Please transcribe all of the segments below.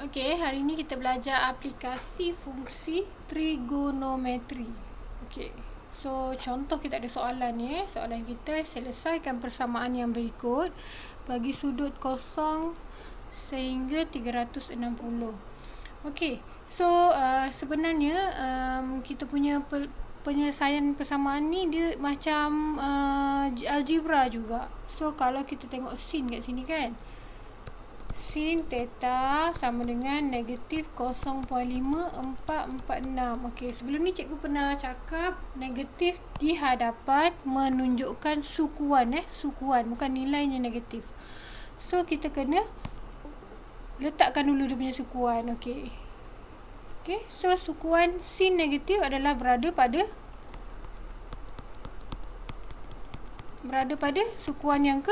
Okey, hari ini kita belajar aplikasi fungsi trigonometri. Okey. So, contoh kita ada soalan ni. Soalan kita, selesaikan persamaan yang berikut bagi sudut kosong sehingga 360. Okey. So, sebenarnya kita punya penyelesaian persamaan ni dia macam algebra juga. So, kalau kita tengok sin kat sini kan, sin theta sama dengan negatif 0.5446. Okey, sebelum ni cikgu pernah cakap negatif di hadapan menunjukkan sukuan, sukuan, bukan nilainya negatif. So, kita kena letakkan dulu dia punya sukuan. Okey. Okey, so sukuan sin negatif adalah berada pada sukuan yang ke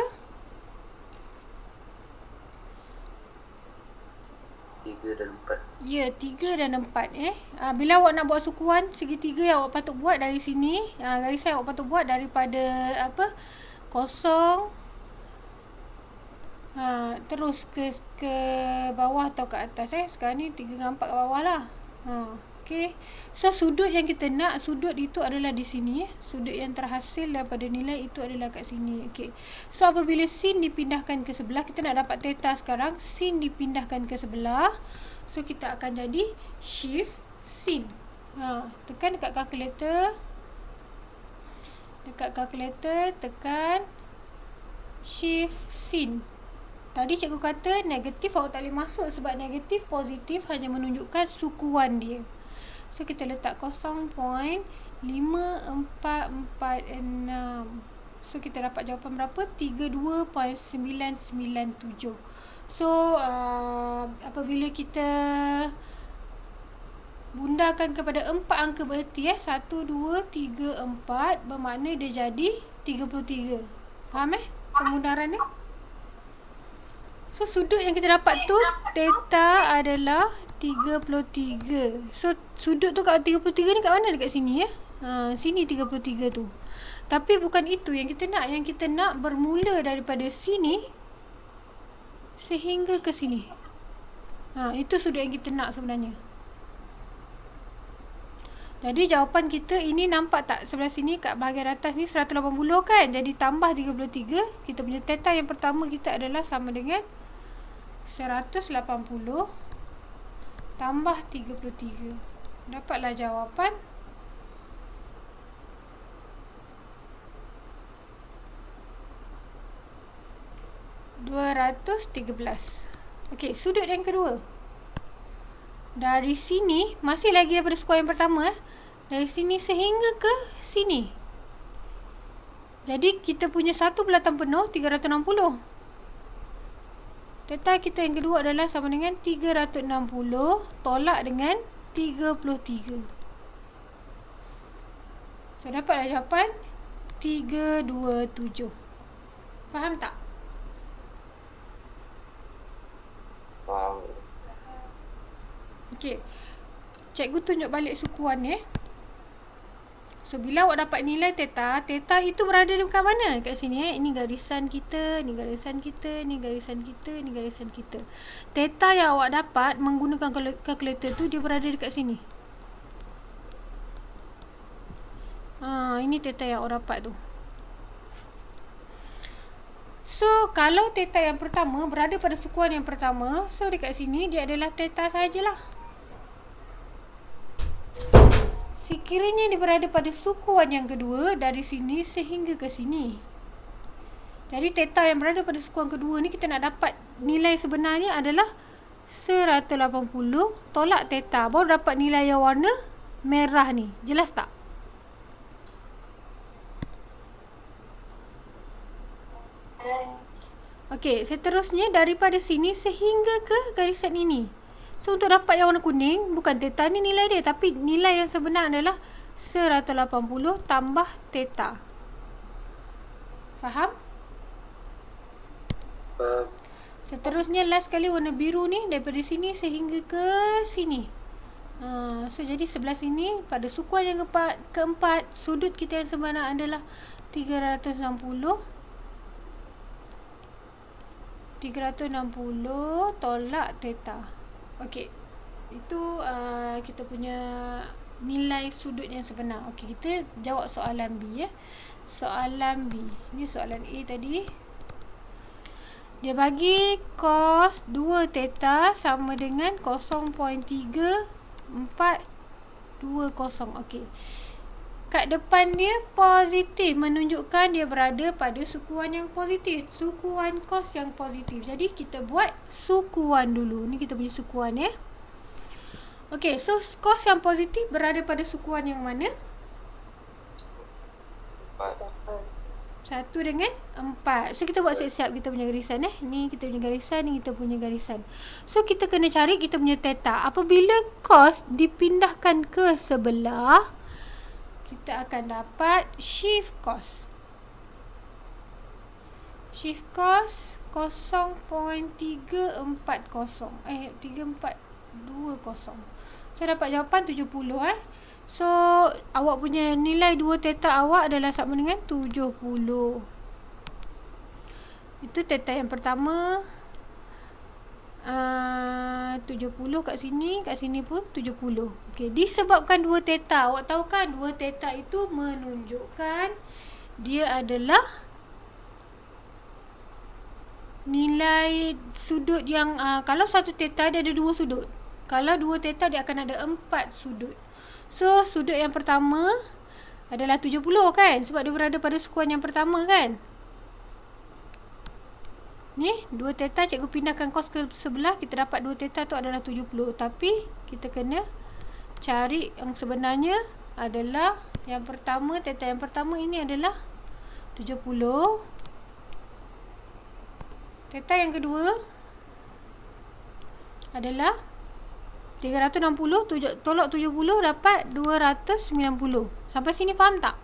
3 dan 4. Ya, 3 dan 4 bila awak nak buat sukuan segitiga yang awak patut buat dari sini, garisan yang awak patut buat daripada kosong terus ke bawah atau ke atas. Sekarang ni 3 dan 4 ke bawah lah. Okey. So sudut yang kita nak, sudut itu adalah di sini. Sudut yang terhasil daripada nilai itu adalah kat sini. Okey. So apabila sin dipindahkan ke sebelah, kita nak dapat theta sekarang. Sin dipindahkan ke sebelah. So kita akan jadi shift sin. Tekan dekat kalkulator. Tekan shift sin. Tadi cikgu kata negatif awak tak boleh masuk sebab negatif positif hanya menunjukkan sukuan dia. So kita letak 0.5446. So kita dapat jawapan berapa? 32.997. So apabila kita bundakan kepada 4 angka bererti 1, 2, 3, 4, bermakna dia jadi 33. Faham pembundaran ni? So sudut yang kita dapat tu theta adalah 33. So sudut tu kat 33 ni kat mana? Dekat sini sini 33 tu. Tapi bukan itu yang kita nak. Yang kita nak bermula daripada sini sehingga ke sini. Itu sudut yang kita nak sebenarnya. Jadi jawapan kita ini nampak tak sebelah sini kat bahagian atas ni 180 kan. Jadi tambah 33. Kita punya theta yang pertama kita adalah sama dengan 180 tambah 33. Dapatlah jawapan 213. Okey, sudut yang kedua. Dari sini masih lagi daripada sukuan yang pertama dari sini sehingga ke sini. Jadi kita punya satu bulatan penuh 360. Theta kita yang kedua adalah sama dengan 360 tolak dengan 33. So dapatlah jawapan 327. Faham tak? Faham. Okey. Cikgu tunjuk balik sukuan So bila awak dapat nilai theta itu berada dekat mana? Kat sini Ini garisan kita, ni garisan kita, ni garisan kita, ni garisan kita. Theta yang awak dapat menggunakan kalkulator tu dia berada dekat sini. Ini theta yang awak dapat tu. So kalau theta yang pertama berada pada sukuan yang pertama, so dekat sini dia adalah theta sajalah. Sekiranya dia berada pada sukuan yang kedua dari sini sehingga ke sini. Jadi theta yang berada pada sukuan kedua ni kita nak dapat nilai sebenarnya adalah 180 tolak theta. Baru dapat nilai yang warna merah ni. Jelas tak? Okey, seterusnya daripada sini sehingga ke garisan ini. So untuk dapat yang warna kuning, bukan theta ni nilai dia, tapi nilai yang sebenar adalah 180 tambah theta. Faham? Faham. Seterusnya last kali warna biru ni daripada sini sehingga ke sini. So jadi sebelah sini pada sukuan yang keempat, sudut kita yang sebenar adalah 360 tolak theta. Okey. Itu kita punya nilai sudut yang sebenar. Okey, kita jawab soalan B ya. Soalan B. Ni soalan A tadi. Dia bagi cos 2 theta sama dengan 0.3420. Okey. Kat depan dia positif, menunjukkan dia berada pada sukuan yang positif, sukuan cos yang positif. Jadi kita buat sukuan dulu. Ni kita punya sukuan ya. Okey, so cos yang positif berada pada sukuan yang mana? 1 dengan 4. So kita buat siap-siap kita punya garisan Ni kita punya garisan, ni kita punya garisan. So kita kena cari kita punya theta. Apabila cos dipindahkan ke sebelah, kita akan dapat shift cos. Shift cos 0.340. So dapat jawapan 70 So awak punya nilai 2 theta awak adalah sama dengan 70. Itu theta yang pertama. 70 kat sini pun 70. Okey, disebabkan 2 theta. Awak tahu kan 2 theta itu menunjukkan dia adalah nilai sudut yang kalau 1 theta dia ada 2 sudut. Kalau 2 theta dia akan ada 4 sudut. So sudut yang pertama adalah 70 kan, sebab dia berada pada sukuan yang pertama kan. Ni 2 theta cikgu pindahkan cos ke sebelah, kita dapat 2 theta tu adalah 70. Tapi kita kena cari yang sebenarnya adalah yang pertama, theta yang pertama ini adalah 70. Theta yang kedua adalah 360, tolak 70 dapat 290. Sampai sini faham tak?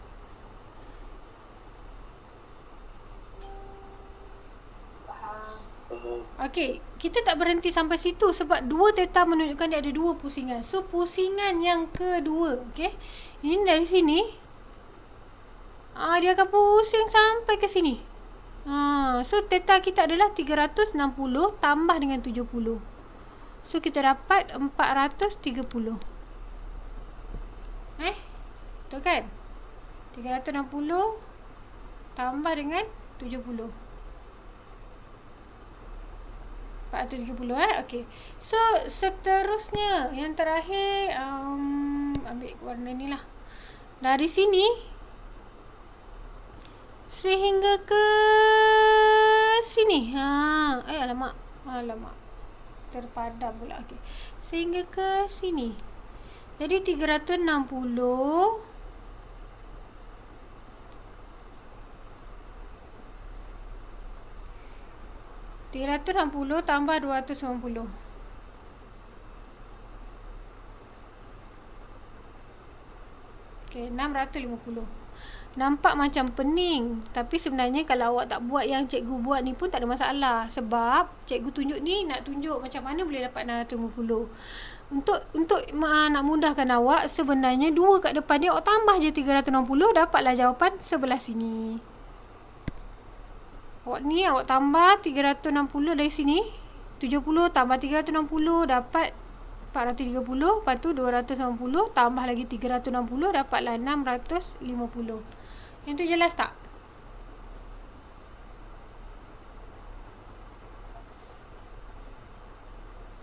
Okey, kita tak berhenti sampai situ sebab 2 theta menunjukkan dia ada 2 pusingan. So pusingan yang kedua, okey. Ini dari sini. Dia akan pusing sampai ke sini. So theta kita adalah 360 tambah dengan 70. So kita dapat 430. Betul kan? 360 tambah dengan 70. 430 Okey. So seterusnya yang terakhir ambil warna ni lah. Dari sini sehingga ke sini. Alamak. Terpadam pula. Okey. Sehingga ke sini. Jadi 360 tambah 290. Okey, 650. Nampak macam pening, tapi sebenarnya kalau awak tak buat yang cikgu buat ni pun tak ada masalah. Sebab cikgu tunjuk ni nak tunjuk macam mana boleh dapat 650. Untuk nak mudahkan awak, sebenarnya 2 kat depan dia awak tambah je 360, dapatlah jawapan sebelah sini. Awak tambah 360 dari sini, 70 tambah 360 dapat 430, lepas tu 290 tambah lagi 360 dapatlah 650. Yang tu jelas tak?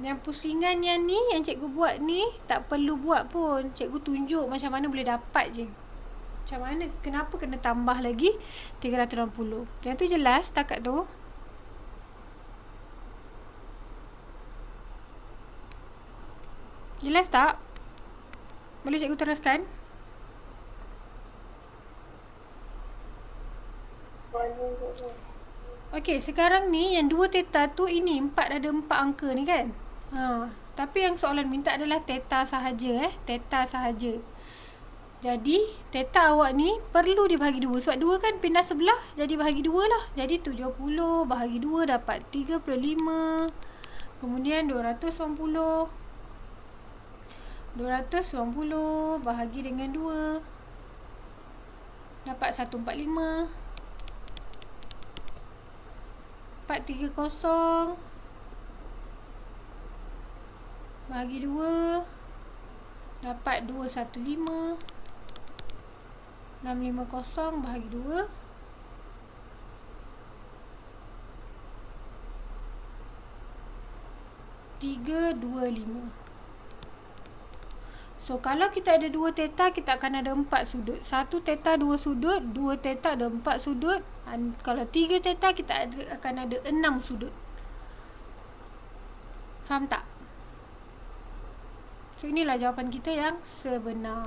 Yang pusingan yang ni, yang cikgu buat ni tak perlu buat pun. Cikgu tunjuk macam mana boleh dapat je. Macam mana, kenapa kena tambah lagi 360. Yang tu jelas takat tu? Jelas tak? Boleh cikgu teruskan? Okey, sekarang ni yang 2 theta tu ini 4 ada 4 angka ni kan? Tapi yang soalan minta adalah theta sahaja theta sahaja. Jadi theta awak ni perlu dibahagi 2 sebab 2 kan pindah sebelah, jadi bahagi 2 lah. Jadi 70 bahagi 2 dapat 35. Kemudian 290 bahagi dengan 2 dapat 145. 430 bahagi 2 dapat 215. 650 bahagi 2 325. So kalau kita ada 2 theta, kita akan ada 4 sudut. 1 theta 2 sudut, 2 theta ada 4 sudut. Kalau 3 theta kita akan ada 6 sudut. Faham tak? So inilah jawapan kita yang sebenar.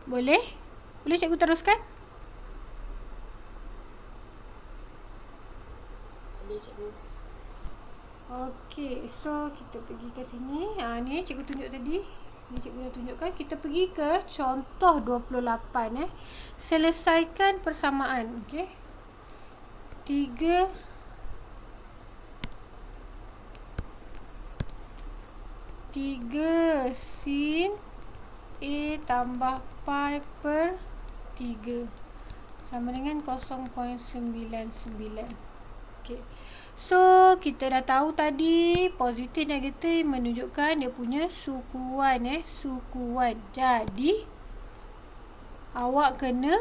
Boleh? Boleh cikgu teruskan? Boleh cikgu. Okey, so kita pergi ke sini. Ni cikgu tunjuk tadi. Ni cikgu dah tunjukkan. Kita pergi ke contoh 28 Selesaikan persamaan. Okey. 3 sin A tambah pi per 3 sama dengan 0.99. Okey. So, kita dah tahu tadi positif negatif menunjukkan dia punya sukuan sukuan. Jadi, awak kena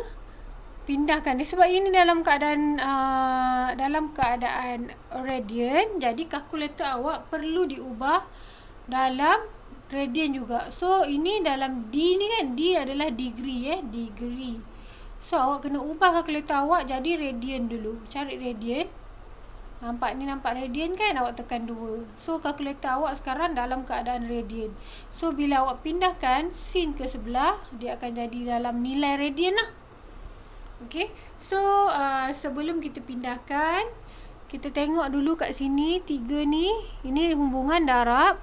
pindahkan dia sebab ini dalam keadaan radian. Jadi, kalkulator awak perlu diubah dalam radian juga. So, ini dalam D ni kan, D adalah degree degree. So, awak kena ubah kalkulator awak jadi radian dulu. Cari radian. Nampak radian kan, awak tekan 2. So kalkulator awak sekarang dalam keadaan radian. So bila awak pindahkan sin ke sebelah, dia akan jadi dalam nilai radian lah. Okey. So sebelum kita pindahkan, kita tengok dulu kat sini 3 ni, ini hubungan darab.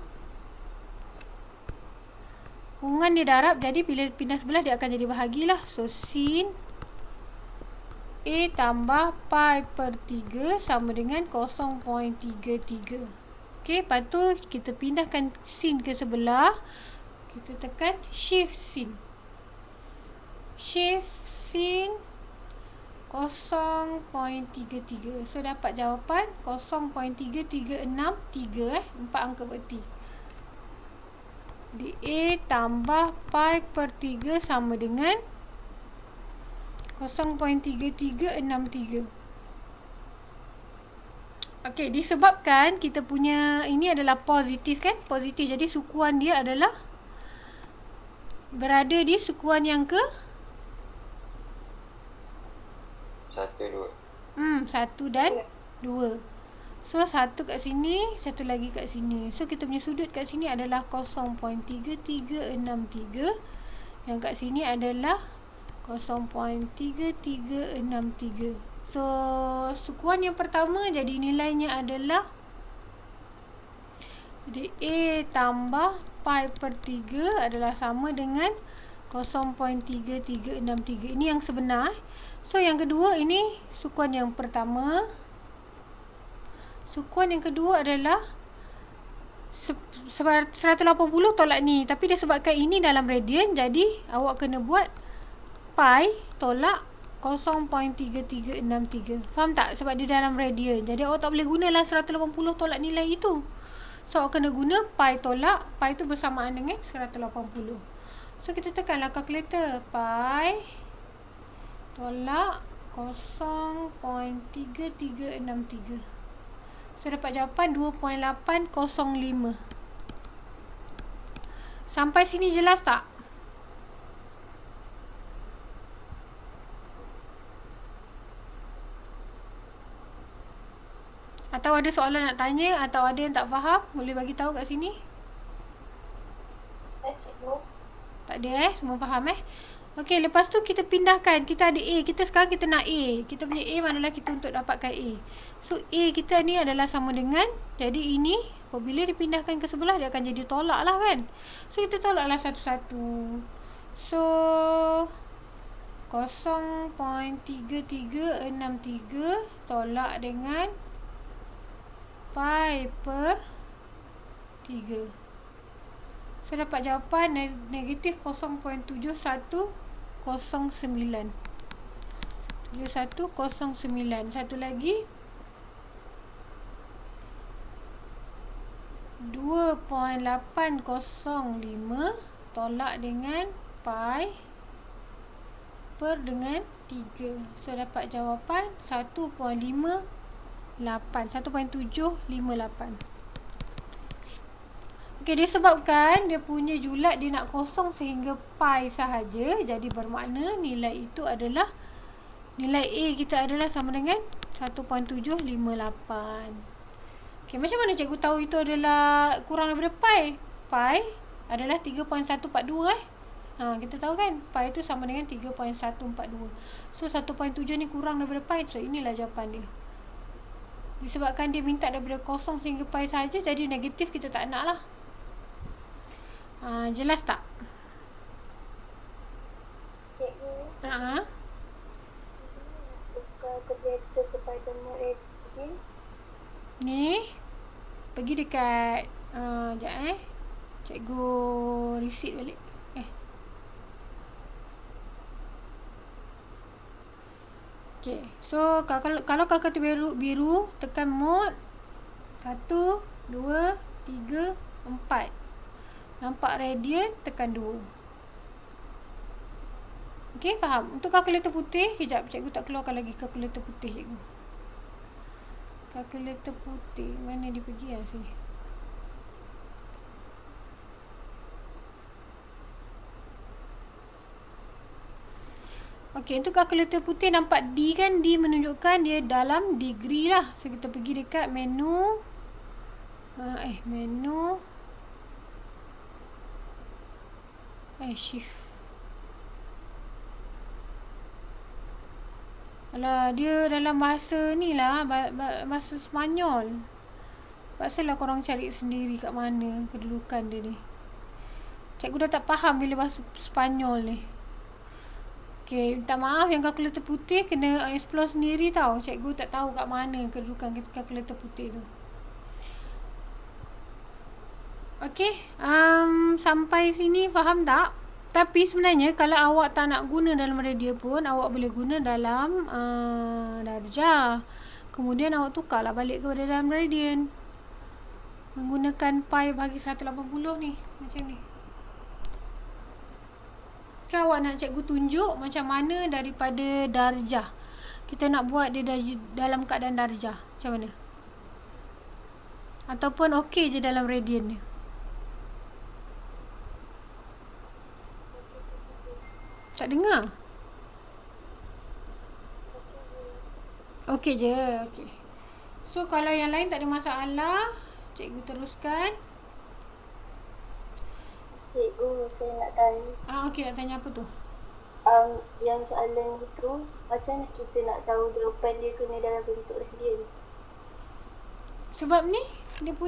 Hubungan dia darab, jadi bila pindah sebelah dia akan jadi bahagilah. So sin A tambah pi per 3 sama dengan 0.33. Okey, lepas tu kita pindahkan sin ke sebelah. Kita tekan shift sin. Shift sin 0.33. So dapat jawapan 0.3363 4 angka berti. Jadi A tambah pi per 3 sama dengan 0.3363. Okey, disebabkan kita punya ini adalah positif kan? Positif. Jadi sukuan dia adalah berada di sukuan yang ke 1, 2. 1 dan 2. So 1 kat sini, 1 lagi kat sini. So kita punya sudut kat sini adalah 0.3363. Yang kat sini adalah 0.3363. So sukuan yang pertama jadi nilainya adalah, jadi A tambah pi per 3 adalah sama dengan 0.3363. Ini yang sebenar. So yang kedua, ini sukuan yang pertama. Sukuan yang kedua adalah 180 tolak ni. Tapi disebabkan ini dalam radian, jadi awak kena buat pi tolak 0.3363. Faham tak? Sebab dia dalam radian. Jadi awak tak boleh gunalah 180 tolak nilai itu. So awak kena guna pi tolak. Pi itu bersamaan dengan 180. So kita tekanlah kalkulator. Pi tolak 0.3363. So dapat jawapan 2.805. Sampai sini jelas tak? Atau ada soalan nak tanya, atau ada yang tak faham, boleh bagi tahu kat sini. Tak ada semua faham Okey, lepas tu kita pindahkan. Kita ada A, sekarang kita nak A. Kita punya A manalah kita untuk dapatkan A. So A kita ni adalah sama dengan, jadi ini apabila dipindahkan ke sebelah dia akan jadi tolak lah kan. So kita tolaklah satu-satu. So 0.3363 tolak dengan pi per 3. So dapat jawapan negatif 0.7109. 7109. Satu lagi 2.805 tolak dengan pi per dengan 3. So dapat jawapan 1.758. Okey, disebabkan dia punya julat dia nak kosong sehingga pi sahaja, jadi bermakna nilai itu adalah nilai A kita adalah sama dengan 1.758. Okey, macam mana cikgu tahu itu adalah kurang daripada pi? Pi adalah 3.142 kita tahu kan pi itu sama dengan 3.142. So 1.7 ni kurang daripada pi, so inilah jawapan dia. Disebabkan dia minta daripada kosong sehingga pi sahaja, jadi negatif kita tak nak lah. Jelas tak? Cikgu, Haa. tukar kalkulator kepada meridian. Ni pergi dekat sekejap cikgu reset balik. Okay, so kalau kalkulator biru tekan mode 1, 2, 3, 4. Nampak radian, tekan 2. Okey, faham? Untuk kalkulator putih, kejap cikgu tak keluarkan lagi kalkulator putih cikgu. Kalkulator putih, mana dia pergi sini. Okey, untuk kalkulator putih nampak D kan, D menunjukkan dia dalam degree lah. So kita pergi dekat menu shift. Alah, dia dalam bahasa ni lah, bahasa Sepanyol. Paksalah korang cari sendiri kat mana kedudukan dia ni. Cikgu dah tak faham bila bahasa Sepanyol ni. Okey, minta maaf yang kalkulator putih kena explore sendiri tau. Cikgu tak tahu kat mana kedudukan kalkulator putih tu. Okey, sampai sini faham tak? Tapi sebenarnya kalau awak tak nak guna dalam radian pun, awak boleh guna dalam darjah. Kemudian awak tukarlah balik kepada dalam radian. Menggunakan pi bagi 180 ni, macam ni. Kan awak nak cikgu tunjuk macam mana daripada darjah. Kita nak buat dia dalam keadaan darjah. Macam mana? Ataupun okey je dalam radian ni. Tak dengar? Okey je. Okey. So kalau yang lain tak ada masalah, cikgu teruskan. Cikgu, saya nak tanya. Okey, nak tanya apa tu? Yang soalan itu, macam mana kita nak tahu jawapan dia kena dalam bentuk radian? Sebab ni dia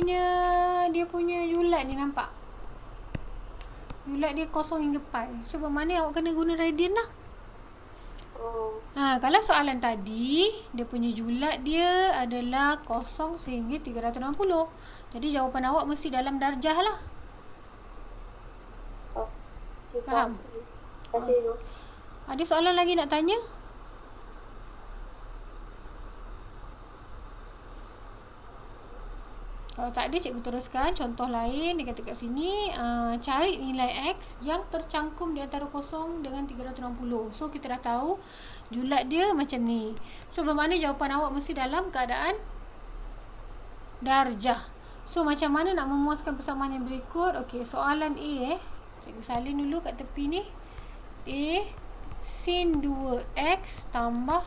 punya julat ni nampak. Julat dia kosong hingga pi. So bermakna awak kena guna radian lah. Oh. Kalau soalan tadi, dia punya julat dia adalah kosong sehingga 360. Jadi jawapan awak mesti dalam darjah lah. Okay, faham? Terima kasih, Ibu. Ada soalan lagi nak tanya? Kalau tak ada, cikgu teruskan. Contoh lain, dia kata kat sini, cari nilai X yang tercangkum di antara 0 dengan 360. So, kita dah tahu julat dia macam ni. So, bermakna jawapan awak mesti dalam keadaan darjah. So, macam mana nak memuaskan persamaan yang berikut? Okey, soalan A cikgu salin dulu kat tepi ni. A sin 2X tambah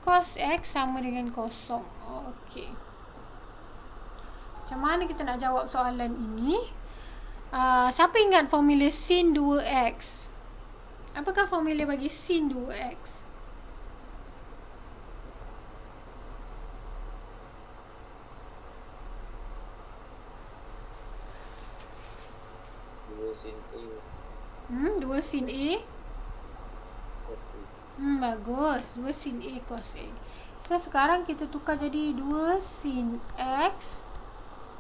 cos X sama dengan 0. Okey. Macam mana kita nak jawab soalan ini? Siapa ingat formula sin 2x? Apakah formula bagi sin 2x? Dua sin A. Bagus. 2 sin A cos A. So sekarang kita tukar jadi 2 sin X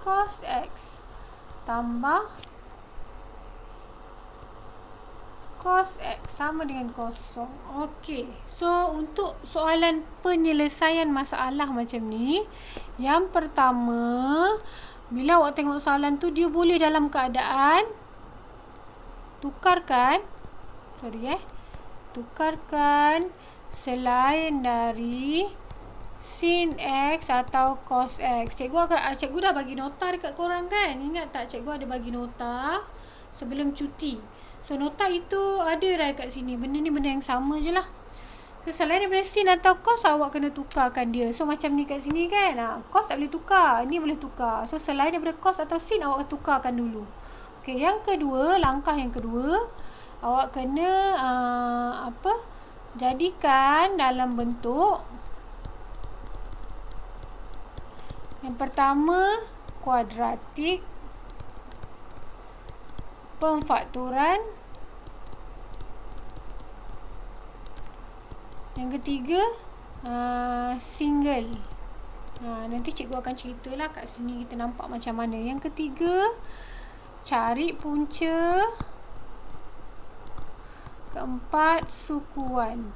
cos X tambah cos X sama dengan 0. Okey. So untuk soalan penyelesaian masalah macam ni, yang pertama Bila awak tengok soalan tu, dia boleh dalam keadaan tukarkan selain dari sin X atau cos X. Cikgu dah bagi nota dekat korang kan? Ingat tak cikgu ada bagi nota sebelum cuti. So nota itu ada dah dekat sini. Benda ni benda yang sama je lah. So selain daripada sin atau cos, awak kena tukarkan dia. So macam ni kat sini kan, cos tak boleh tukar, ni boleh tukar. So selain daripada cos atau sin, awak tukarkan dulu. Okey, yang kedua, langkah yang kedua, awak kena jadikan dalam bentuk yang pertama kuadratik pemfaktoran, yang ketiga single. Nanti cikgu akan ceritalah kat sini kita nampak macam mana. Yang ketiga, cari punca. Keempat, sukuan.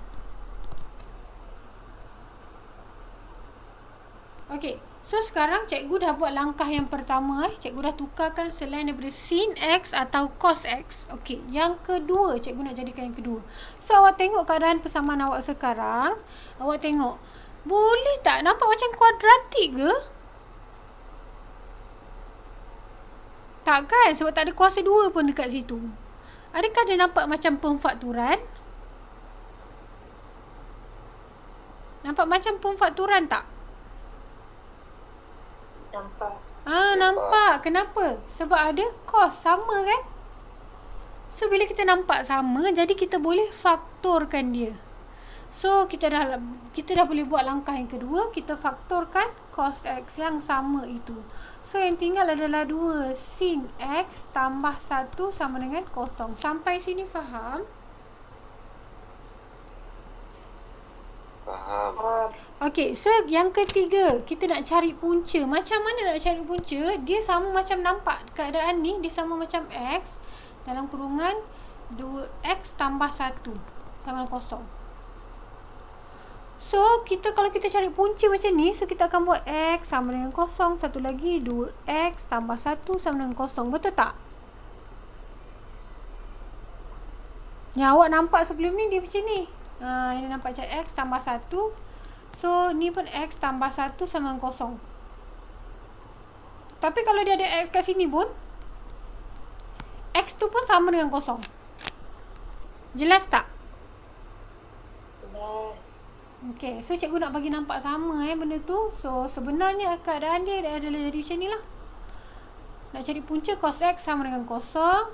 Okey, so sekarang cikgu dah buat langkah yang pertama. Cikgu dah tukarkan selain daripada sin X atau cos X. Okey, yang kedua, cikgu nak jadikan yang kedua. So awak tengok keadaan persamaan awak sekarang. Awak tengok, boleh tak nampak macam kuadratik ke? Tak kan, sebab tak ada kuasa 2 pun dekat situ. Adakah dia nampak macam pemfakturan? Nampak macam pemfakturan tak? Nampak. Nampak. Kenapa? Sebab ada cos, sama kan? So bila kita nampak sama, jadi kita boleh faktorkan dia. So kita dah boleh buat langkah yang kedua, kita faktorkan cos X yang sama itu. So yang tinggal adalah 2 sin X tambah 1 sama dengan kosong. Sampai sini faham? Faham. Okey, so yang ketiga, kita nak cari punca. Macam mana nak cari punca? Dia sama macam nampak keadaan ni, dia sama macam X dalam kurungan 2X tambah 1 sama dengan kosong. So, kalau kita cari punca macam ni, so kita akan buat X sama dengan kosong. Satu lagi, 2X tambah 1 sama dengan kosong. Betul tak? Yang awak nampak sebelum ni, dia macam ni. Ini nampak macam X tambah 1. So, ni pun X tambah 1 sama dengan kosong. Tapi kalau dia ada X kat sini pun, X tu pun sama dengan kosong. Jelas tak? Jelas. Okay, so cikgu nak bagi nampak sama benda tu. So sebenarnya keadaan dia adalah jadi macam ni lah. Nak cari punca cos X sama dengan kosong.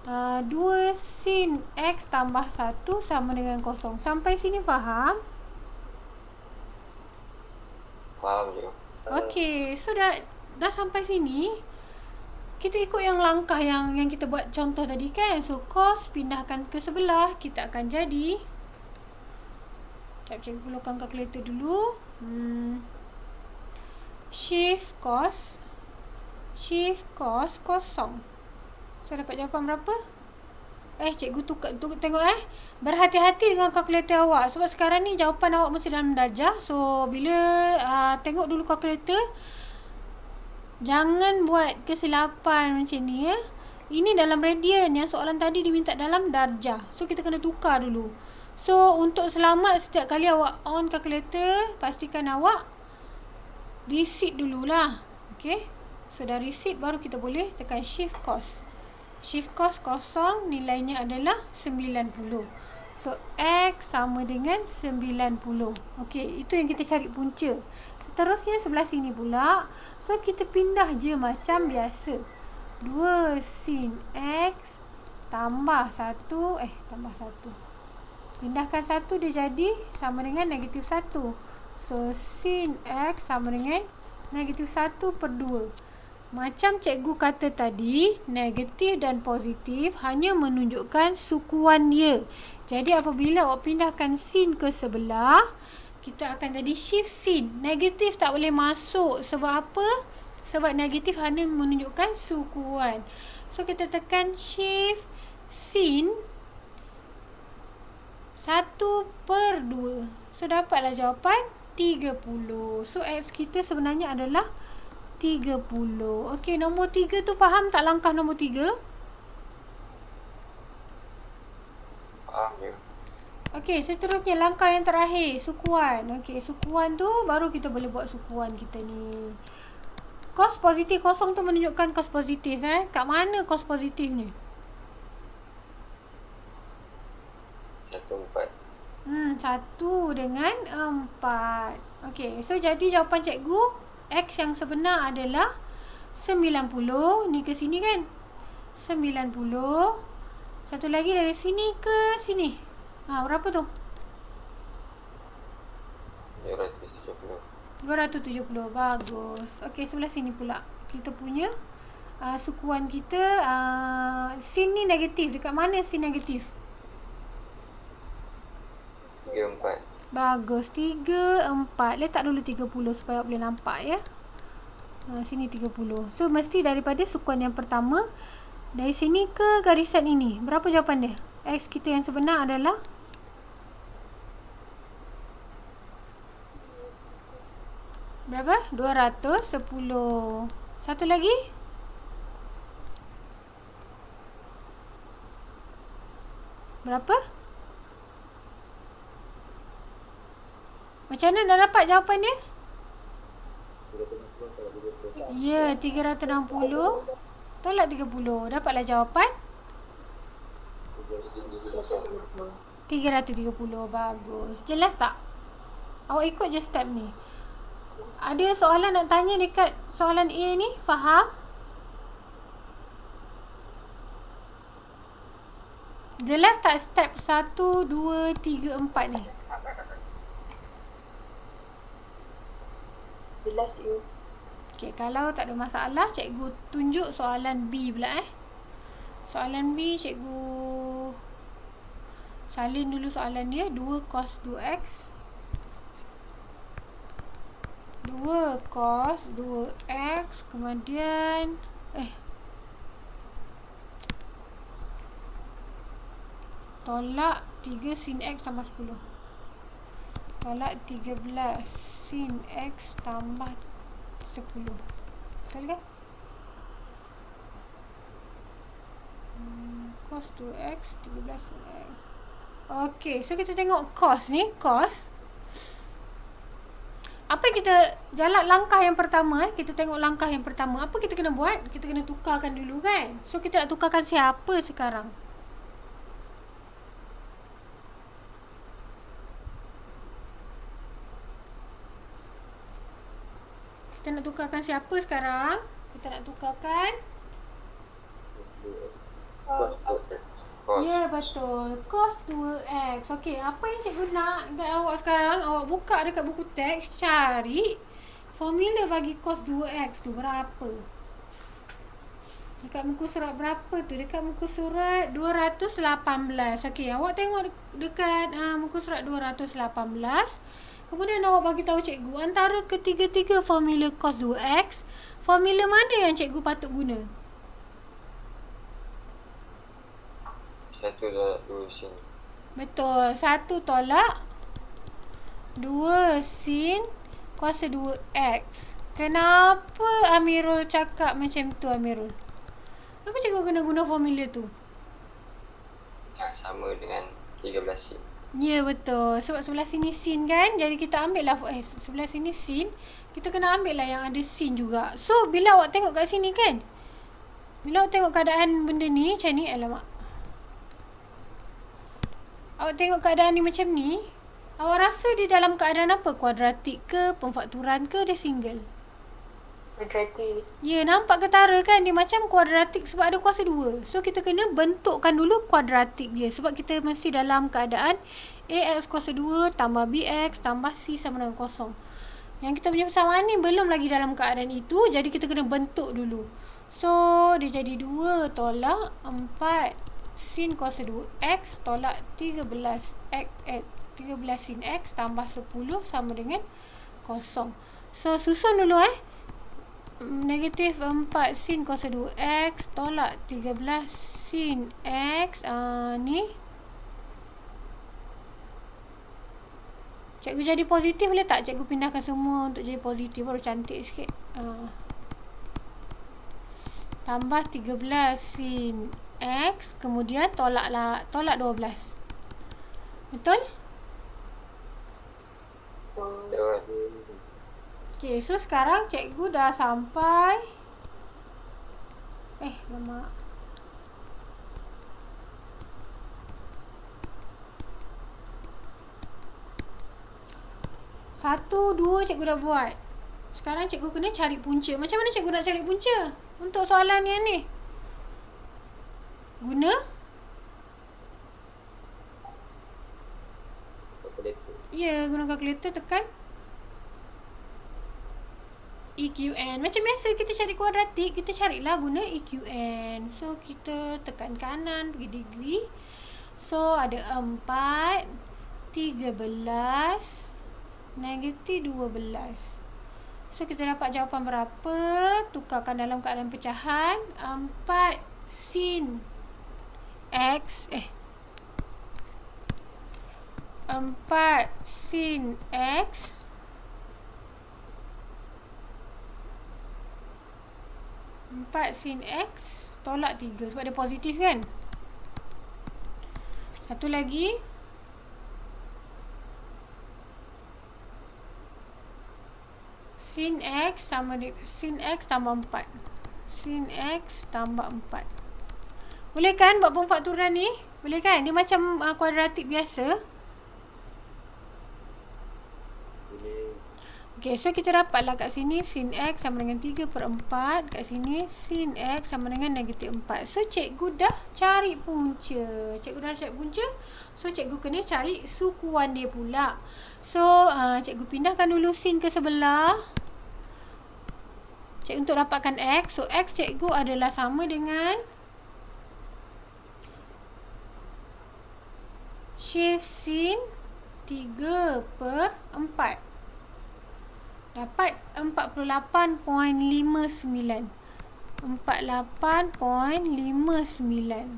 2 sin X tambah 1 sama dengan kosong. Sampai sini faham? Faham je. Okay, so dah sampai sini. Kita ikut yang langkah yang kita buat contoh tadi kan. So cos pindahkan ke sebelah, kita akan jadi, cikgu perlukan kalkulator dulu. Shift cos kosong. So dapat jawapan berapa? Cikgu tengok berhati-hati dengan kalkulator awak. Sebab sekarang ni jawapan awak masih dalam darjah. So bila tengok dulu kalkulator, jangan buat kesilapan macam ni ya. Ini dalam radian, yang soalan tadi diminta dalam darjah. So kita kena tukar dulu. So untuk selamat, setiap kali awak on kalkulator, pastikan awak reset dululah. Okay, so dah reset, baru kita boleh tekan shift cos. Shift cos kosong, nilainya adalah 90. So X sama dengan 90. Okay, itu yang kita cari punca. Seterusnya sebelah sini pula. So kita pindah je macam biasa. 2 sin X tambah 1. Tambah 1. Pindahkan 1, dia jadi sama dengan negatif 1. So sin X sama dengan negatif 1 per 2. Macam cikgu kata tadi, negatif dan positif hanya menunjukkan sukuan dia. Jadi apabila awak pindahkan sin ke sebelah, kita akan jadi shift sin. Negatif tak boleh masuk. Sebab apa? Sebab negatif hanya menunjukkan sukuan. So kita tekan shift sin 1 per 2. So dapatlah jawapan 30. So X kita sebenarnya adalah 30. Okey, nombor 3 tu faham tak langkah nombor 3? Faham je. Okey, seterusnya langkah yang terakhir, sukuan. Okey, sukuan tu baru kita boleh buat sukuan kita ni. Kos positif kosong tu menunjukkan kos positif Kat mana kos positif ni? 1/4. 1 dengan 4. Okey, so jadi jawapan cikgu X yang sebenar adalah 90. Ni ke sini kan? 90. Satu lagi dari sini ke sini. Berapa tu? 270. 270. Bagus. Okey, sebelah sini pula. Kita punya sukuan kita. Sin ni negatif. Dekat mana sin negatif? 3/4. Bagus. 3/4. Letak dulu 30 supaya boleh nampak ya. Sini 30. So, mesti daripada sukuan yang pertama. Dari sini ke garisan ini. Berapa jawapan dia? X kita yang sebenar adalah berapa? 210. Satu lagi? Berapa? Macam mana dah dapat jawapan dia? Ya, 360 tolak 30. Dapatlah jawapan 330. Bagus. Jelas tak? Awak ikut je step ni. Ada soalan nak tanya dekat soalan A ni? Faham? Jelas tak step 1, 2, 3, 4 ni? Jelas you. Okey, kalau tak ada masalah, cikgu tunjuk soalan B pula Soalan B, cikgu salin dulu soalan dia. 2 cos 2x 2 cos 2x kemudian tolak 3 sin x tambah 10. Tolak 13 sin x tambah 10. Betul kan? Cos 2x 13 sin x. Okey, so kita tengok cos ni. Cos, apa kita jalan langkah yang pertama kita tengok langkah yang pertama. Apa kita kena buat? Kita kena tukarkan dulu kan? So kita nak tukarkan siapa sekarang? Kita nak tukarkan siapa sekarang? Kita nak tukarkan ya, betul. Cos 2x. Okey, apa yang cikgu nak dekat awak sekarang? Awak buka dekat buku teks, cari formula bagi cos 2x tu berapa? Dekat muka surat berapa tu? Dekat muka surat 218. Okey, awak tengok dekat muka surat 218. Kemudian awak bagi tahu cikgu antara ketiga-tiga formula cos 2x, formula mana yang cikgu patut guna? 1 tolak 2 sin. Betul. 1 tolak 2 sin kuasa 2x. Kenapa Amirul cakap macam tu, Amirul? Kenapa cikgu kena guna formula tu? Yang sama dengan 13 sin. Ya, betul. Sebab sebelah sini sin kan. Jadi kita ambil lah sebelah sini sin. Kita kena ambil lah yang ada sin juga. So, bila awak tengok kat sini kan. Bila awak tengok keadaan benda ni macam ni. Alamak. Awak tengok keadaan ni macam ni. Awak rasa dia dalam keadaan apa? Kuadratik ke? Pemfakturan ke? Dia single? Kuadratik. Ya, nampak ketara kan? Dia macam kuadratik sebab ada kuasa 2. So, kita kena bentukkan dulu kuadratik dia. Sebab kita mesti dalam keadaan AX kuasa 2 tambah BX tambah C sama dengan kosong. Yang kita punya persamaan ni belum lagi dalam keadaan itu. Jadi, kita kena bentuk dulu. So, dia jadi 2 tolak 4 sin kuasa 2x tolak 13 sin x tambah 10 sama dengan kosong. So, susun dulu negatif 4 sin kuasa 2x tolak 13 sin x. Ni cikgu jadi positif boleh tak? Cikgu pindahkan semua untuk jadi positif baru cantik sikit. tambah 13 sin X, kemudian tolak 12. Betul? Betul. Okay, so sekarang cikgu dah sampai lama. Satu, dua cikgu dah buat. Sekarang cikgu kena cari punca. Macam mana cikgu nak cari punca untuk soalan yang ni? Guna Kalkulator. guna kalkulator, tekan EQN. Macam biasa kita cari kuadratik, kita carilah guna EQN. So kita tekan kanan pergi degree. So ada 4, 13, negatif 12. So kita dapat jawapan berapa? Tukarkan dalam keadaan pecahan. 4 sin X 4 sin X tolak 3 sebab dia positif kan. Satu lagi, sin X tambah 4. Sin X tambah 4. Boleh kan buat pemfakturan ni? Boleh kan? Dia macam kuadratik biasa. Okey, so kita dapatlah kat sini sin X sama dengan 3/4. Kat sini sin X sama dengan negatif 4. So cikgu dah cari punca. So cikgu kena cari sukuan dia pula. So cikgu pindahkan dulu sin ke sebelah. Untuk dapatkan X. So X cikgu adalah sama dengan shift sin 3/4. Dapat 48.59. 48.59.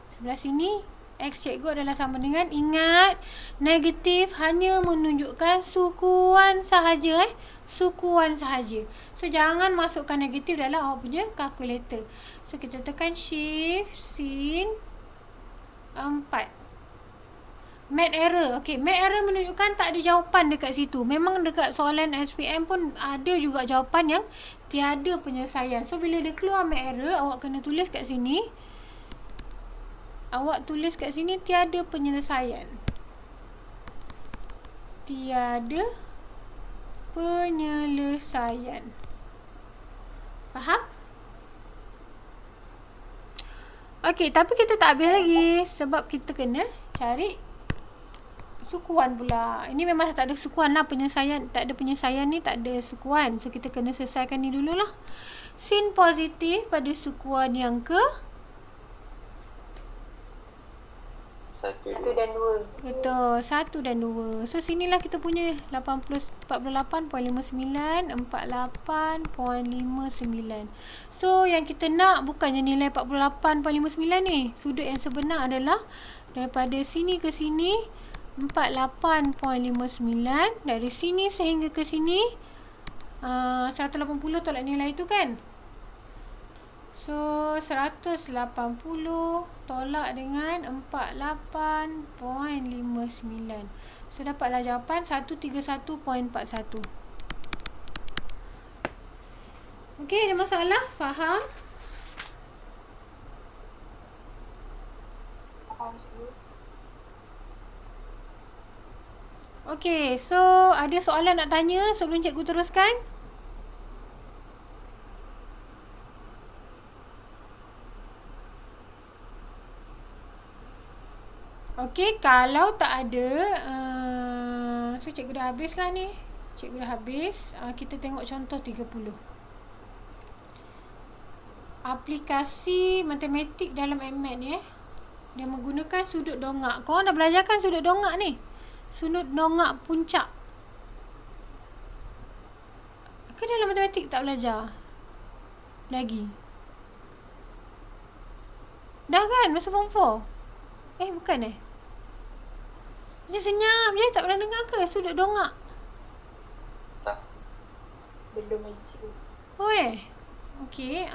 Sebelah sini X cikgu adalah sama dengan, ingat negatif hanya menunjukkan sukuan sahaja. Sukuan sahaja. So jangan masukkan negatif dalam awak punya kalkulator. So kita tekan shift sin 4. Math error. Okey, math error menunjukkan tak ada jawapan dekat situ. Memang dekat soalan SPM pun ada juga jawapan yang tiada penyelesaian. So bila dia keluar math error, awak kena tulis kat sini. Tiada penyelesaian. Tiada penyelesaian. Faham? Okey, tapi kita tak habis lagi sebab kita kena cari sukuan pula. Ini memang tak ada sukuan lah, penyelesaian. Tak ada penyelesaian ni, tak ada sukuan. So kita kena selesaikan ni dululah. Sin positif pada sukuan yang ke 1 dan 2. betul, 1 dan 2. So sinilah kita punya 48.59, 48.59. So yang kita nak bukannya nilai 48.59 ni. Sudut yang sebenar adalah daripada sini ke sini 48.59. Dari sini sehingga ke sini 180 tolak nilai itu kan. So 180 tolak dengan 48.59. So dapatlah jawapan 131.41. Okey, ada masalah? Faham? Okey, so ada soalan nak tanya sebelum cikgu teruskan? Okey, kalau tak ada, so cikgu dah habis lah ni. Cikgu dah habis. Kita tengok contoh 30. Aplikasi matematik dalam MMath ni dia menggunakan sudut dongak. Korang dah belajar kan sudut dongak ni? Sudut dongak puncak. Ke dalam matematik tak belajar? Lagi? Dah kan masa form 4? Bukan Macam senyap je, tak pernah dengar ke sudut dongak? Tak. Belum lagi cikgu. Okey,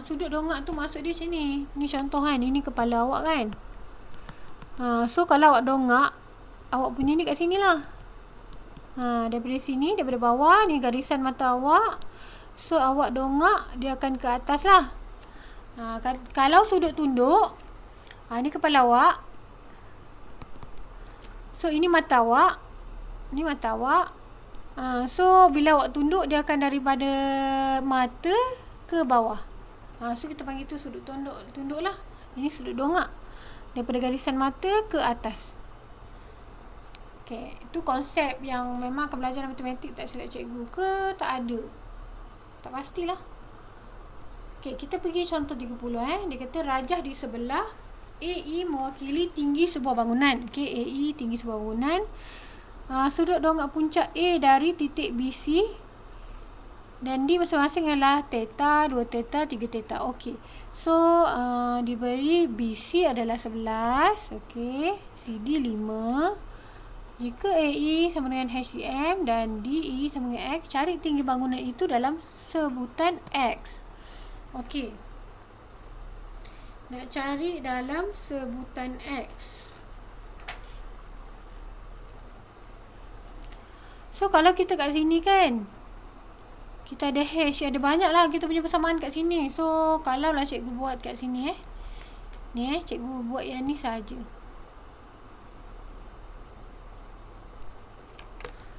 sudut dongak tu maksud dia macam ni. Ni contoh kan, ini kepala awak kan. So kalau awak dongak, awak punya ni kat sini lah. Daripada sini, daripada bawah, ni garisan mata awak. So awak dongak, dia akan ke atas lah. Kalau sudut tunduk, ni kepala awak. So ini mata awak. Ni mata awak. So bila awak tunduk, dia akan daripada mata ke bawah. So kita panggil tu sudut tunduk lah. Ini sudut dongak, daripada garisan mata ke atas. Okay, itu konsep yang memang akan belajar matematik, tak silap cikgu ke tak ada. Tak pastilah. Okay, kita pergi contoh 30 Dia kata rajah di sebelah AE mewakili tinggi sebuah bangunan. Okay, AE tinggi sebuah bangunan. Sudut dongak puncak A dari titik BC dan D masing-masing adalah theta, 2 theta, 3 theta. Okey. So diberi BC adalah 11, okey. CD 5. Jika AE sama dengan HM dan DE sama dengan X, cari tinggi bangunan itu dalam sebutan X. Okey. Nak cari dalam sebutan X. So kalau kita kat sini kan, kita ada hash, ada banyak lah kita punya persamaan kat sini. So kalau lah cikgu buat kat sini ni cikgu buat yang ni saja.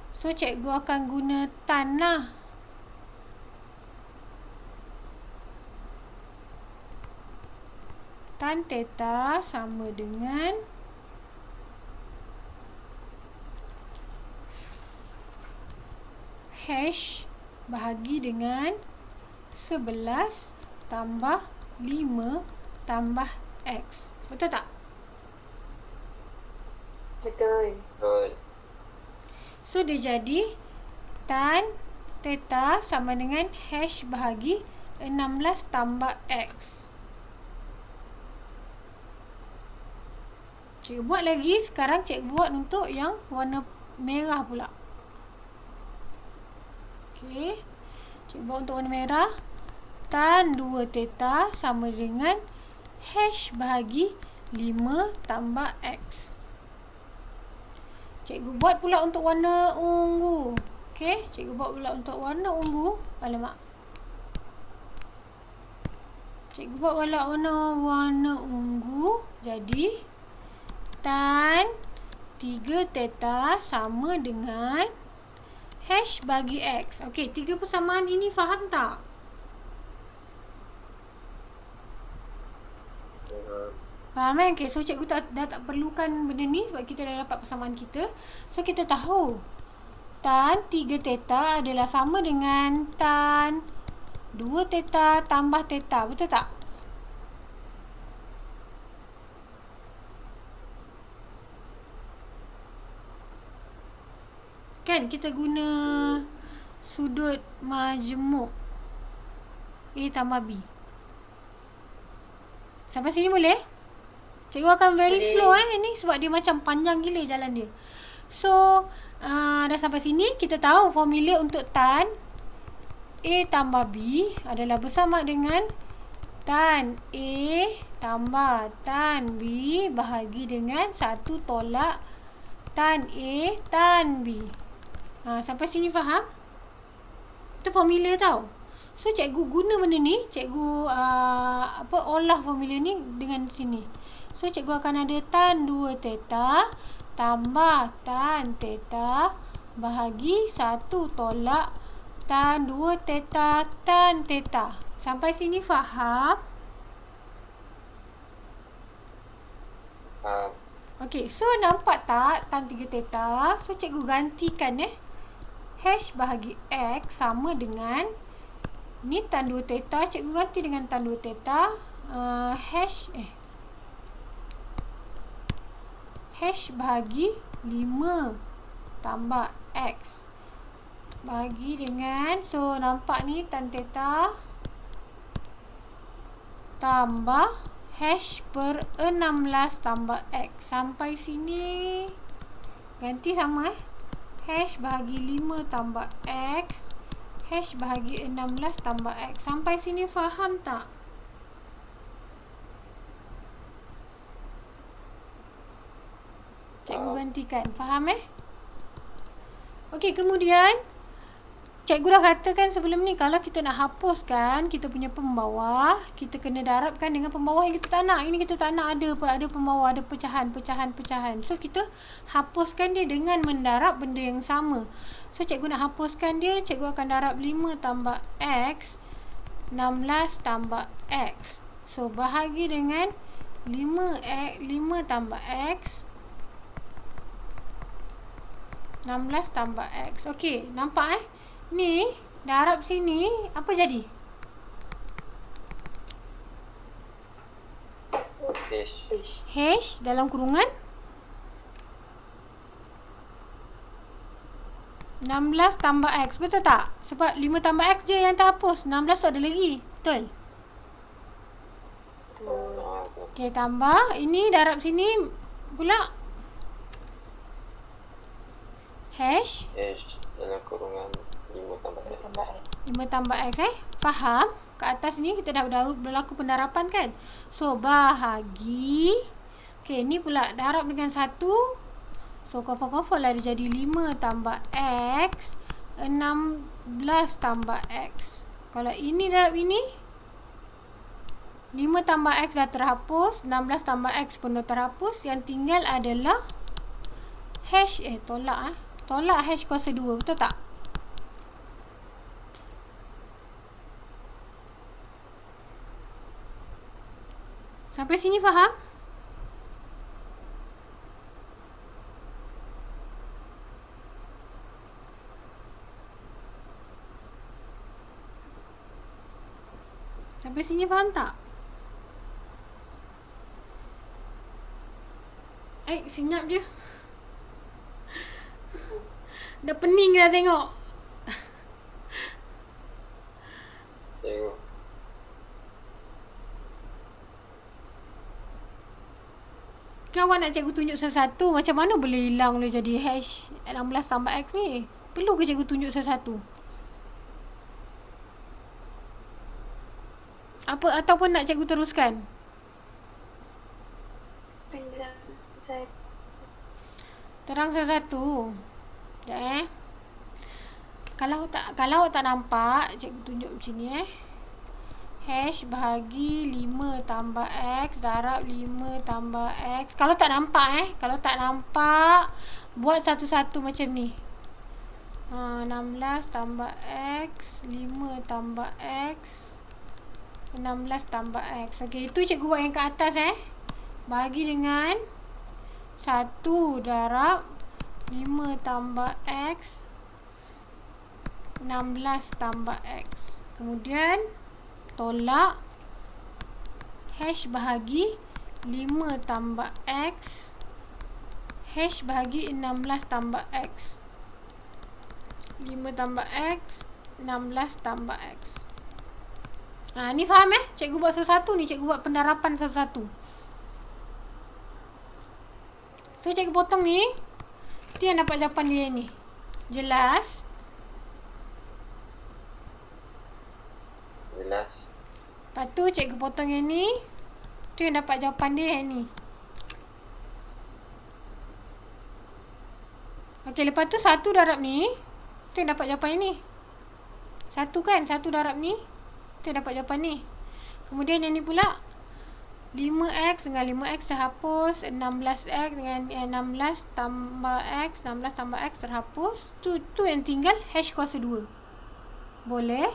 So cikgu akan guna tan lah. Tan theta sama dengan hash bahagi dengan 11 tambah 5 tambah X. Betul tak? Betul. Betul. So dia jadi tan theta sama dengan hash bahagi 16 tambah X. Cikgu buat lagi. Sekarang cikgu buat untuk yang warna merah pula. Okey. Cikgu buat untuk warna merah. Tan 2 theta sama dengan hash bahagi 5 tambah X. Cikgu buat pula untuk warna ungu. Okey. Cikgu buat pula untuk warna ungu. Alamak. Cikgu buat pula warna ungu. Jadi tan 3 theta sama dengan hash bagi X. Okey, 3 persamaan ini faham tak? Faham kan? Okay, so cikgu dah tak perlukan benda ni sebab kita dah dapat persamaan kita. So kita tahu tan 3 theta adalah sama dengan tan 2 theta tambah theta. Betul tak? Kan kita guna sudut majmuk A tambah B. Sampai sini boleh? Cikgu akan very slow ni sebab dia macam panjang gila jalan dia. So dah sampai sini, kita tahu formula untuk tan A tambah B adalah bersama dengan tan A tambah tan B bahagi dengan 1 tolak tan A tan B. Sampai sini faham? Itu formula tau. So cikgu guna benda ni, cikgu olah formula ni dengan sini. So cikgu akan ada tan 2 theta tambah tan theta bahagi 1 tolak tan 2 theta tan theta. Sampai sini faham? Faham. Okey, so nampak tak tan 3 theta? So cikgu gantikan hash bahagi X sama dengan ni tan 2 theta, cikgu ganti dengan tan 2 theta hash bahagi 5 tambah X bahagi dengan, so nampak ni tan theta tambah hash per 16 tambah X. Sampai sini ganti sama hash bahagi 5 tambah X H bahagi 16 tambah X. Sampai sini faham tak? Cikgu gantikan. Faham Okey, kemudian cikgu dah katakan sebelum ni, kalau kita nak hapuskan kita punya pembawah, kita kena darabkan dengan pembawah yang kita tak nak. Ini kita tak nak ada pembawah, ada pecahan. So kita hapuskan dia dengan mendarab benda yang sama. So cikgu nak hapuskan dia, cikgu akan darab 5 tambah X, 16 tambah X. So bahagi dengan 5 tambah X, 16 tambah X. Okey, nampak Ni, darab sini, apa jadi? H dalam kurungan 16 tambah X. Betul tak? Sebab 5 tambah X je yang terhapus. 16 tu ada lagi. Betul? Okey, tambah. Ini darab sini pula. H dalam kurungan 5 tambah X. 5 tambah X Faham? Kat atas ni kita dah berlaku pendarapan kan? So bahagi. Okey, ni pula darab dengan 1. So confirm lah dia jadi 5 tambah X, 16 tambah X. Kalau ini darab ini, 5 tambah X dah terhapus, 16 tambah X pun dah terhapus. Yang tinggal adalah H. Tolak H kuasa 2. Betul tak? Sampai sini faham? Sampai sini faham tak? Senyap je. Dah pening dah tengok. Tengok. Kawan nak cikgu tunjuk satu-satu, macam mana boleh hilang boleh jadi hash 16 tambah X ni? Perlu ke cikgu tunjuk satu-satu? Ataupun nak cikgu teruskan? Terang satu-satu. Sekejap Kalau tak nampak, cikgu tunjuk macam ni Hash bahagi 5 tambah X darab 5 tambah X. Kalau tak nampak buat satu-satu macam ni. 16 tambah X, 5 tambah X, 16 tambah X. Okey, itu cikgu buat yang kat atas Bahagi dengan 1 darab 5 tambah X, 16 tambah X. Kemudian tolak hash bahagi 5 tambah X, hash bahagi 16 tambah X. 5 tambah X, 16 tambah X. Ni faham Cikgu buat satu-satu ni. Cikgu buat pendarapan satu-satu. So cikgu potong ni. Tu yang dapat jawapan dia ni. Jelas? Jelas. Lepas tu cikgu potong yang ni. Tu yang dapat jawapan dia yang ni. Okey, lepas tu 1 darab ni. Tu yang dapat jawapan yang ni. 1 kan? 1 darab ni. Tu yang dapat jawapan ni. Kemudian yang ni pula 5x dengan 5x terhapus, 16x dengan 16 tambah x, 16 tambah x terhapus. Tu yang tinggal hash kuasa 2. Boleh?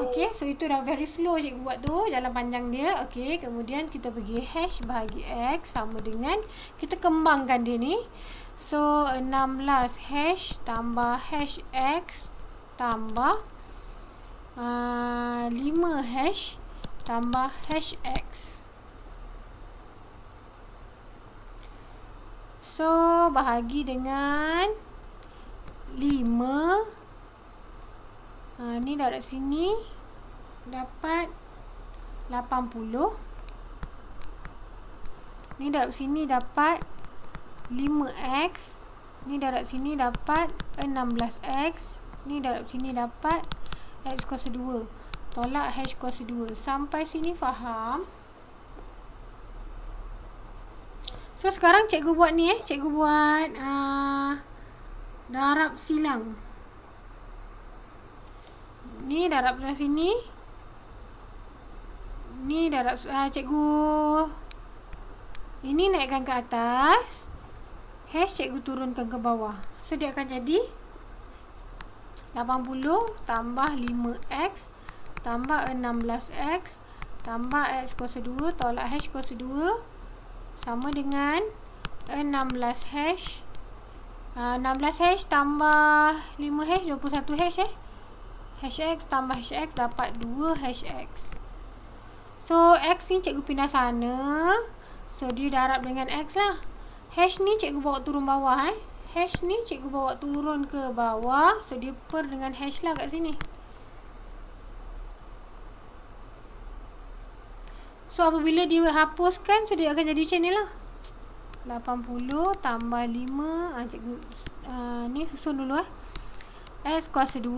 Okey, so itu dah very slow cikgu buat tu, jalan panjang dia. Okey, kemudian kita pergi hash bahagi x sama dengan, kita kembangkan dia ni. So 16 hash tambah hash x tambah 5 hash tambah hash x. So bahagi dengan 5. Ni darab sini dapat 80. Ni darab sini dapat 5x Ni darab sini dapat 16x. Ni darab sini dapat x kuasa 2. Tolak h kuasa 2. Sampai sini faham? So sekarang cikgu buat ni cikgu buat darab silang. Ni darab sebelah sini. Ni darab cikgu ini naikkan ke atas. Hash cikgu turunkan ke bawah. So dia akan jadi 80 tambah 5x tambah 16x tambah x kuasa 2 tolak h kuasa 2 sama dengan 16 hash. 16 hash tambah 5 hash 21 hash hash x tambah hash x dapat 2 hash x. So x ni cikgu pindah sana. So dia darab dengan x lah. Hash ni cikgu bawa turun bawah Hash ni cikgu bawa turun ke bawah. So dia per dengan hash lah kat sini. So apabila dia hapuskan, so dia akan jadi macam ni lah. 80 tambah 5 cikgu ni susun dulu x kuasa 2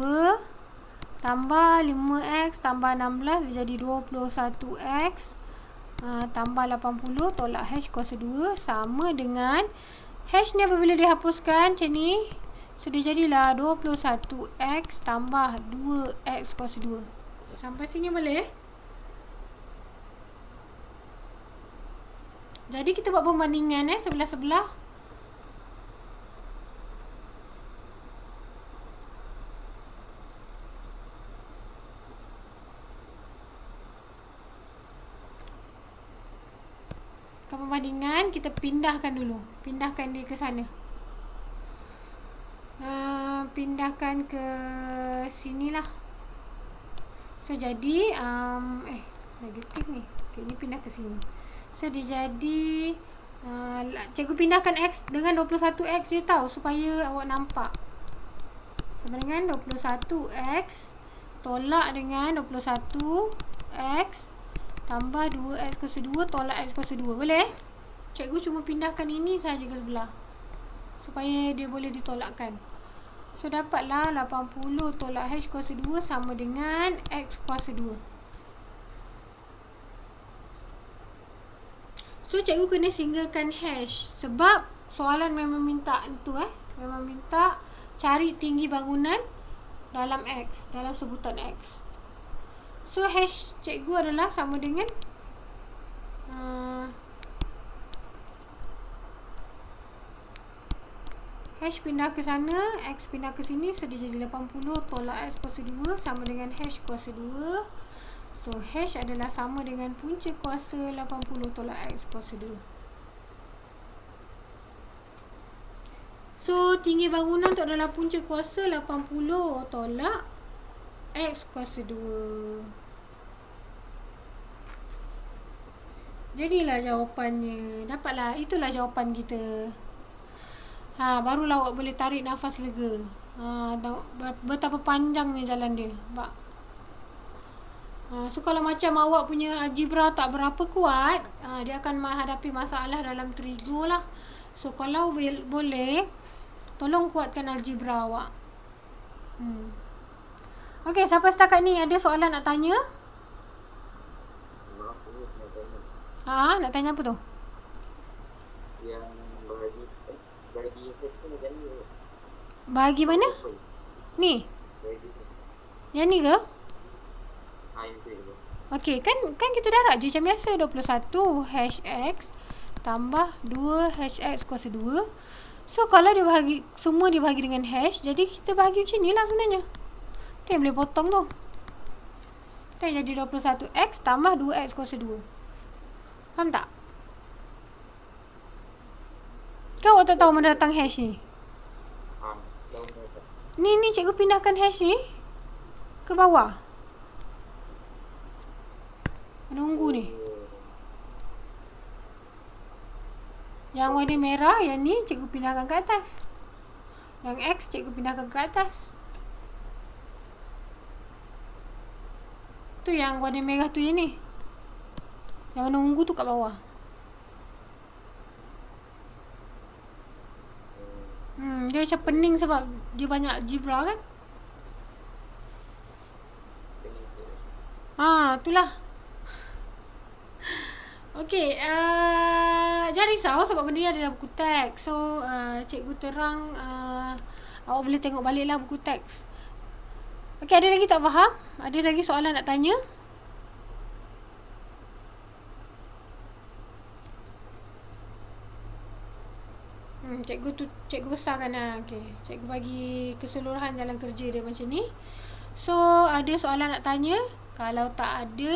tambah 5x tambah 16 dia jadi 21x tambah 80 tolak h kuasa 2 sama dengan hash ni apabila dihapuskan macam ni. So dia jadilah 21x tambah 2x kuasa 2. Sampai sini boleh? Jadi kita buat perbandingan sebelah-sebelah. Perbandingan kita pindahkan dulu. Pindahkan dia ke sana. Pindahkan ke sinilah. So jadi negatif ni. Okay, ni pindah ke sini. So dia jadi cikgu pindahkan x dengan 21x je tau supaya awak nampak. Sama dengan 21x tolak dengan 21x tambah 2x kuasa 2 tolak x kuasa 2. Boleh? Cikgu cuma pindahkan ini sahaja ke sebelah supaya dia boleh ditolakkan. So dapatlah 80 tolak h kuasa 2 sama dengan x kuasa 2. So cikgu kena singgahkan hash sebab soalan memang minta itu memang minta cari tinggi bangunan dalam x, dalam sebutan x. So hash cikgu adalah sama dengan hash pindah ke sana, x pindah ke sini, so dia jadi 80 tolak x kuasa 2 sama dengan hash kuasa 2. So hash adalah sama dengan punca kuasa 80 tolak x kuasa 2. So tinggi bangunan tu adalah punca kuasa 80 tolak x kuasa 2. Jadilah jawapannya. Dapatlah, itulah jawapan kita. Barulah awak boleh tarik nafas lega. Betapa panjangnya jalan dia. So kalau macam awak punya algebra tak berapa kuat, dia akan menghadapi masalah dalam trigo lah. So kalau boleh, tolong kuatkan algebra awak. Okey, sampai setakat ni ada soalan nak tanya? Nak tanya apa tu? Yang bagi section macam ni. Bahagi mana? Ni? Yang ni ke? Okey, kan kita darab je macam biasa. 21 hash x tambah 2 hash x kuasa 2. So kalau dia bahagi, semua dibahagi dengan hash, jadi kita bahagi macam ni lah sebenarnya. Tu yang boleh potong tu. Tu yang jadi 21x tambah 2x kuasa 2. Faham tak? Kau awak tak tahu mana datang hash ni? Ni cikgu pindahkan hash ni ke bawah. Menunggu ni. Yang warna merah, yang ni cikgu pindahkan ke atas. Yang X cikgu pindahkan ke atas. Tu yang warna merah tu je ni. Yang warna ungu tu kat bawah. Dia macam pening sebab dia banyak algebra kan. Itulah. Okey, jangan risau sebab benda ni ada dalam buku teks. So, cikgu terang, awak boleh tengok balik lah buku teks. Okey, ada lagi tak faham? Ada lagi soalan nak tanya? Cikgu besarkan lah. Okey, cikgu bagi keseluruhan jalan kerja dia macam ni. So, ada soalan nak tanya? Kalau tak ada,